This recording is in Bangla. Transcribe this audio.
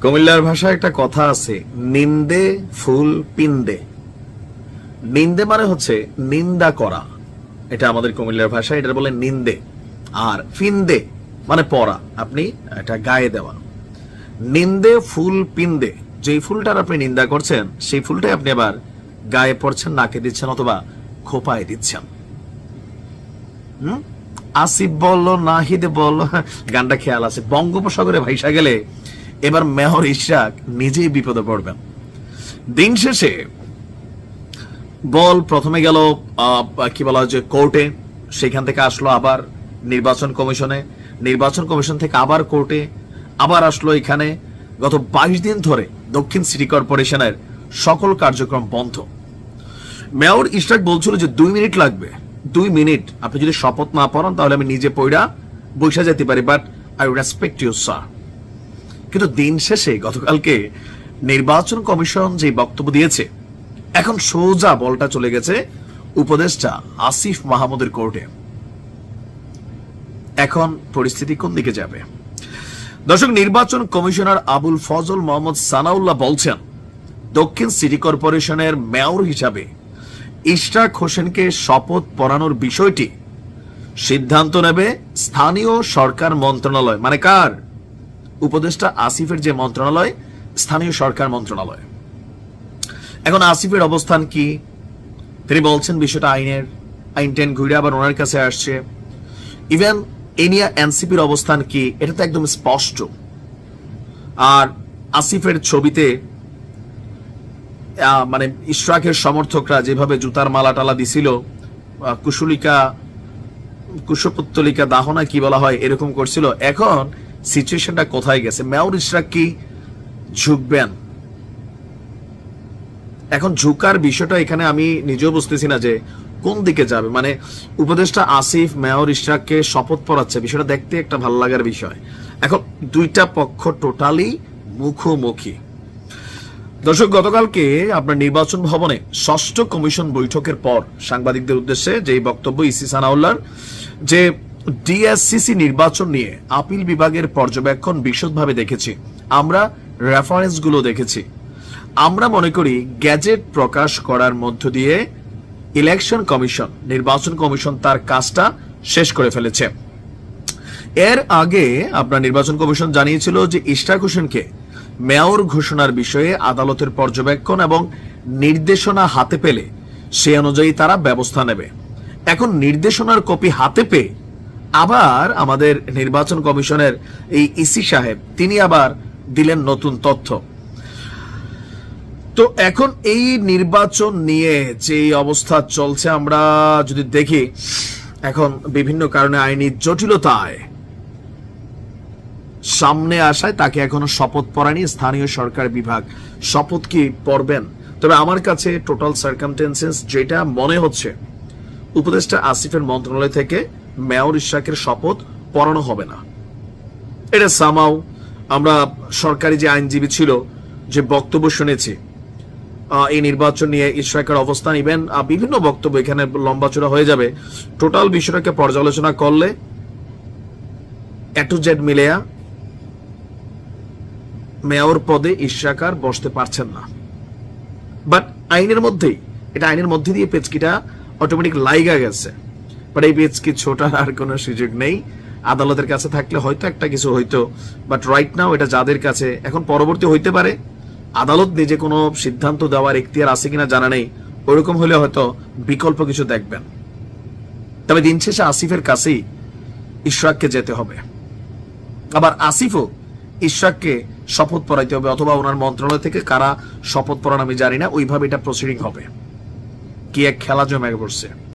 কুমিল্লার ভাষায় একটা কথা আছে, নিন্দে ফুল পিন্দে। নিন্দে মানে হচ্ছে নিন্দা করা, এটা আমাদের কুমিল্লার ভাষায় এটা বলে নিন্দে। আর ফিন্দে মানে পরা, আপনি এটা গায়ে দেওয়া। নিন্দে ফুল পিন্দে, যেই ফুলটার আপনি নিন্দা করছেন সেই ফুলটাই আপনি আবার গায়ে পড়ছেন, নাকে দিচ্ছেন অথবা খোপায় দিচ্ছেন। আসিফ বলল, নাহিদ বলল, গানটা খেয়াল আছে। বঙ্গোপসাগরে ভাইসা গেলে এবার মেয়র ইশরাক নিজেই বিপদে পড়বেন। দিন শেষে বল প্রথমে গেল কি বলা হয় যে কোর্টে, সেখান থেকে আসলো আবার নির্বাচন কমিশনে, নির্বাচন কমিশন থেকে আবার কোর্টে, আবার আসলো এখানে। গত 22 দিন ধরে দক্ষিণ সিটি কর্পোরেশনের সকল কার্যক্রম বন্ধ। মেয়র ইশরাক বলছিল যে 2 মিনিট লাগবে, 2 মিনিট আপনি যদি শপথ না পড়ান তাহলে আমি নিজে পড়া বসে যেতে পারি, but I respect you sir. কিন্তু দিন শেষে গতকালকে নির্বাচন কমিশন যে বক্তব্য দিয়েছে, এখন সোজা বলটা চলে গেছে উপদেষ্টা আসিফ মাহমুদের কোর্টে। এখন পরিস্থিতি কোন দিকে যাবে? দর্শক, নির্বাচন কমিশনার আবুল ফজল মোহাম্মদ সানাউল্লাহ বলছেন, দক্ষিণ সিটি কর্পোরেশনের মেয়র হিসাবে ইশরাক হোসেনকে শপথ পড়ানোর বিষয়টি সিদ্ধান্ত নেবে স্থানীয় সরকার মন্ত্রণালয়। মানে কার? উপদেষ্টা আসিফের যে মন্ত্রণালয়, স্থানীয় সরকার মন্ত্রণালয়। এখন আসিফের অবস্থান কি? তিনি বলছেন বিষয়টা আইন টেন ঘুরে আবার ওনার কাছে আসছে। ইভেন এনিয়া এনসিপির অবস্থান কি, এটা তো একদম স্পষ্ট। আর আসিফের ছবিতে মানে ইশরাকের সমর্থকরা যেভাবে জুতার মালা টালা দিছিল, কুশপুত্তলিকা দাহনা কি বলা হয়, এরকম করছিল। এখন সিচুয়েশনটা কোথায় গেছে? মেয়র ইশরাক কি ঝুঁকবেন? এখন ঝুঁকার বিষয়টা এখানে আমি নিজেও বুঝতেছি না যে কোন দিকে যাবে। মানে উপদেষ্টা আসিফ মেয়র ইশরাককে শপথ পড়াচ্ছে, বিষয়টা দেখতে একটা ভালো লাগার বিষয়। এখন দুইটা পক্ষ টোটালি মুখোমুখি। দর্শক, গতকালকে আপনার নির্বাচন ভবনে 6ষ্ঠ কমিশন বৈঠকের পর সাংবাদিকদের উদ্দেশ্যে যে বক্তব্য ইসি সানাউল্লাহর, যে ডিএসসিসি নির্বাচন নিয়ে আপিল বিভাগের পর্যবেক্ষণ বিশদভাবে দেখেছি, আমরা রেফারেন্স গুলো দেখেছি। আমরা মনে করি গ্যাজেট প্রকাশ করার মধ্য দিয়ে ইলেকশন কমিশন, নির্বাচন কমিশন তার কাজটা শেষ করে ফেলেছে। এর আগে আপনার নির্বাচন কমিশন জানিয়েছিল যে ইশরাক হোসেনকে মেয়র ঘোষণার বিষয়ে আদালতের পর্যবেক্ষণ এবং নির্দেশনা হাতে পেলে সে অনুযায়ী তারা ব্যবস্থা নেবে। এখন নির্দেশনার কপি হাতে পেয়ে আবার আমাদের নির্বাচন কমিশনের এই ইসি সাহেব তিনি আবার দিলেন নতুন তথ্য। তো এখন এই নির্বাচন নিয়ে যে অবস্থা চলছে, আমরা যদি দেখি এখন বিভিন্ন কারণে আইনি জটিলতায় সামনে আসায় তাকে এখনো শপথ পড়ায়নি স্থানীয় সরকার বিভাগ। শপথ কি পড়বেন? তবে আমার কাছে টোটাল সার্কামস্টেন্সেস যেটা মনে হচ্ছে, উপদেষ্টা আসিফের মন্ত্রণালয় থেকে মেয়র ইশরাকের শপথ পড়ানো হবে না। এটা সামাও আমরা সরকারি যে আইনজীবী ছিল যে বক্তব্য শুনেছি এই নির্বাচন নিয়ে ইশরাকের অবস্থান, ইভেন বিভিন্ন বক্তব্য এখানে লম্বাচড়া হয়ে যাবে। টোটাল বিষয়টাকে পর্যালোচনা করলে এ টু জেড মিলেয়া মেয়র পদে ইশরাক আর বসতে পারছেন না। বাট আইনের মধ্যেই, এটা আইনের মধ্যে দিয়ে পেচকিটা অটোমেটিক লাইগা গেছে। বাট এই পেচকি ছোটার আর কোনো সুযোগ নেই। আদালতের কাছে থাকলে হয়তো একটা কিছু হইতো, বাট রাইট নাও এটা যাদের কাছে, এখন পরবর্তী হইতে পারে আদালত নিজে কোনো সিদ্ধান্ত দেওয়ার এখতিয়ার আছে কিনা জানা নেই, ওইরকম হলে হয়তো বিকল্প কিছু দেখবেন। তবে দিন শেষে আসিফের কাছেই ইশরাককে যেতে হবে। আবার আসিফও ইশরাককে শপথ পড়াইতে হবে, অথবা ওনার মন্ত্রণালয় থেকে কারা শপথ পড়ান আমি জানি না, ওইভাবে এটা প্রসিডিং হবে। কি এক খেলা জমে পড়ছে।